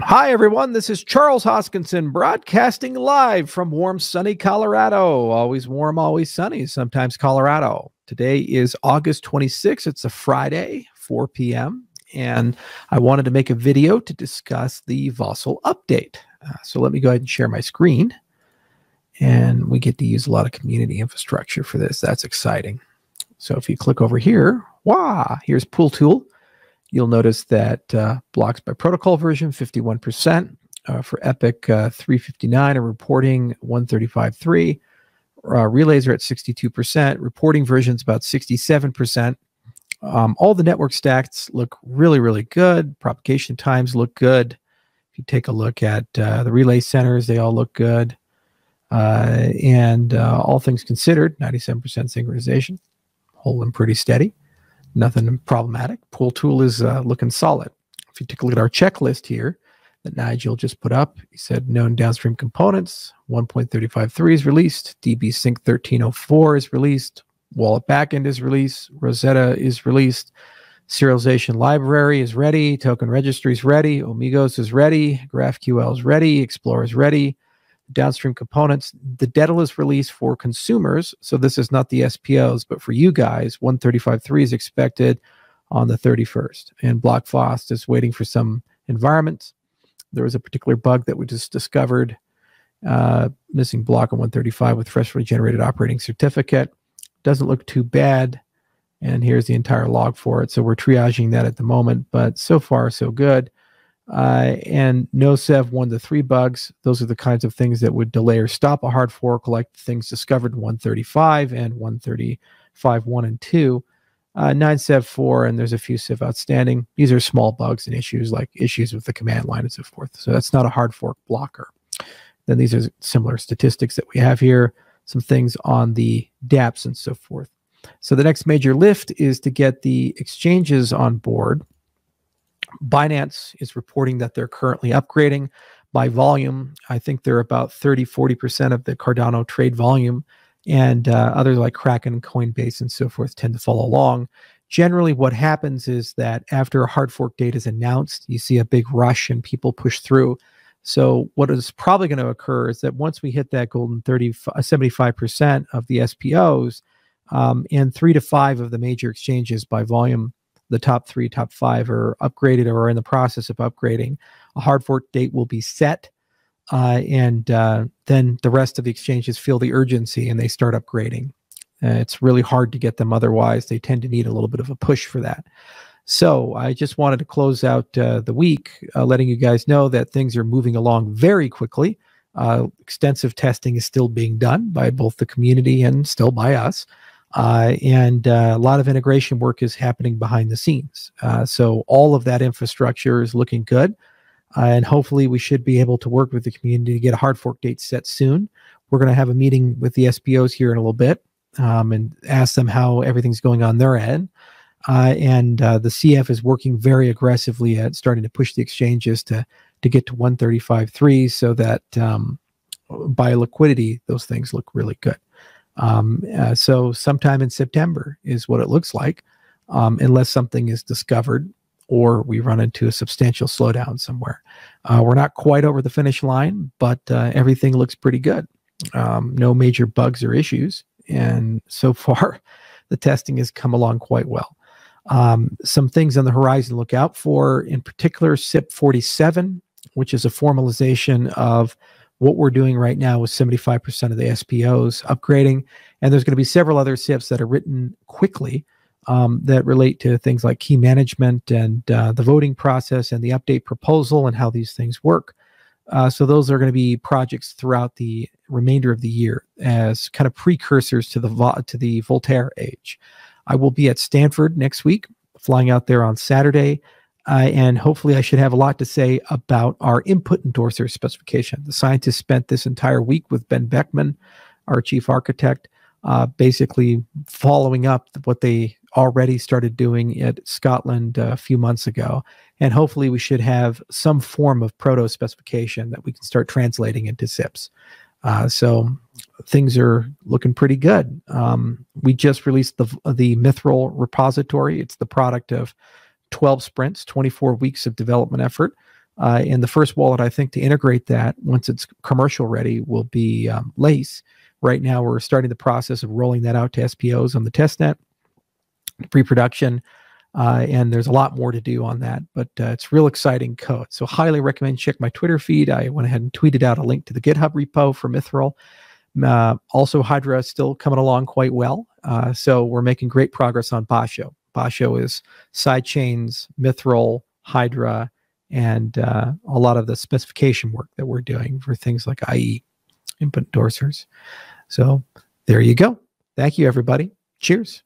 Hi, everyone. This is Charles Hoskinson broadcasting live from warm, sunny Colorado. Always warm, always sunny, sometimes Colorado. Today is August 26th. It's a Friday, 4 p.m. And I wanted to make a video to discuss the Vasil update. So let me go ahead and share my screen. And we get to use a lot of community infrastructure for this. That's exciting. So if you click over here, here's Pool Tool. You'll notice that blocks by protocol version, 51%. For Epic, 359. And reporting, 135.3. Relays are at 62%. Reporting version's about 67%. All the network stats look really, really good. Propagation times look good. If you take a look at the relay centers, they all look good. All things considered, 97% synchronization, holding pretty steady. Nothing problematic. Pool Tool is looking solid. If you take a look at our checklist here that Nigel just put up, he said known downstream components, 1.35.3 is released, DB Sync 1304 is released, Wallet Backend is released, Rosetta is released, Serialization Library is ready, Token Registry is ready, Omigos is ready, GraphQL is ready, Explorer is ready, downstream components. The DETL is released for consumers, so this is not the SPOs, but for you guys, 135.3 is expected on the 31st. And BlockFost is waiting for some environments. There was a particular bug that we just discovered, missing block on 135 with freshly generated operating certificate. Doesn't look too bad. And here's the entire log for it. So we're triaging that at the moment, but so far so good. And no Sev 1 to 3 bugs. Those are the kinds of things that would delay or stop a hard fork, like things discovered in 135 and 135 1 and 2. 9 Sev 4, and there's a few Sev outstanding. These are small bugs and issues like issues with the command line and so forth. So that's not a hard fork blocker. Then these are similar statistics that we have here, some things on the dApps and so forth. So the next major lift is to get the exchanges on board. Binance is reporting that they're currently upgrading by volume. I think they're about 30-40% of the Cardano trade volume, and others like Kraken, Coinbase, and so forth tend to follow along. Generally, what happens is that after a hard fork date is announced, you see a big rush and people push through. So what is probably going to occur is that once we hit that golden 75% of the SPOs, and 3 to 5 of the major exchanges by volume, the top 3, top 5 are upgraded or are in the process of upgrading. A hard fork date will be set, and then the rest of the exchanges feel the urgency and they start upgrading. It's really hard to get them otherwise. They tend to need a little bit of a push for that. So I just wanted to close out the week letting you guys know that things are moving along very quickly. Extensive testing is still being done by both the community and still by us. And a lot of integration work is happening behind the scenes. So all of that infrastructure is looking good. And hopefully we should be able to work with the community to get a hard fork date set soon. We're going to have a meeting with the SPOs here in a little bit and ask them how everything's going on their end. The CF is working very aggressively at starting to push the exchanges to get to 135.3 so that by liquidity, those things look really good. So sometime in September is what it looks like, unless something is discovered or we run into a substantial slowdown somewhere. We're not quite over the finish line, but everything looks pretty good. No major bugs or issues. And so far, the testing has come along quite well. Some things on the horizon to look out for, in particular, SIP 47, which is a formalization of what we're doing right now with 75% of the SPOs upgrading. And there's going to be several other SIPs that are written quickly that relate to things like key management and the voting process and the update proposal and how these things work. So those are going to be projects throughout the remainder of the year as kind of precursors to the Voltaire age. I will be at Stanford next week, flying out there on Saturday. And hopefully I should have a lot to say about our input endorser specification. The scientists spent this entire week with Ben Beckman, our chief architect, basically following up what they already started doing at Scotland a few months ago. And hopefully we should have some form of proto specification that we can start translating into SIPs. So things are looking pretty good. We just released the Mithral repository. It's the product of 12 sprints, 24 weeks of development effort. And the first wallet, I think, to integrate that once it's commercial ready will be Lace. Right now, we're starting the process of rolling that out to SPOs on the testnet, pre-production, and there's a lot more to do on that, but it's real exciting code. So highly recommend check my Twitter feed. I went ahead and tweeted out a link to the GitHub repo for Mithral. Also, Hydra is still coming along quite well. So we're making great progress on Basho. Basho is Sidechain's Mithral, Hydra, and a lot of the specification work that we're doing for things like IE, input endorsers. So there you go. Thank you, everybody. Cheers.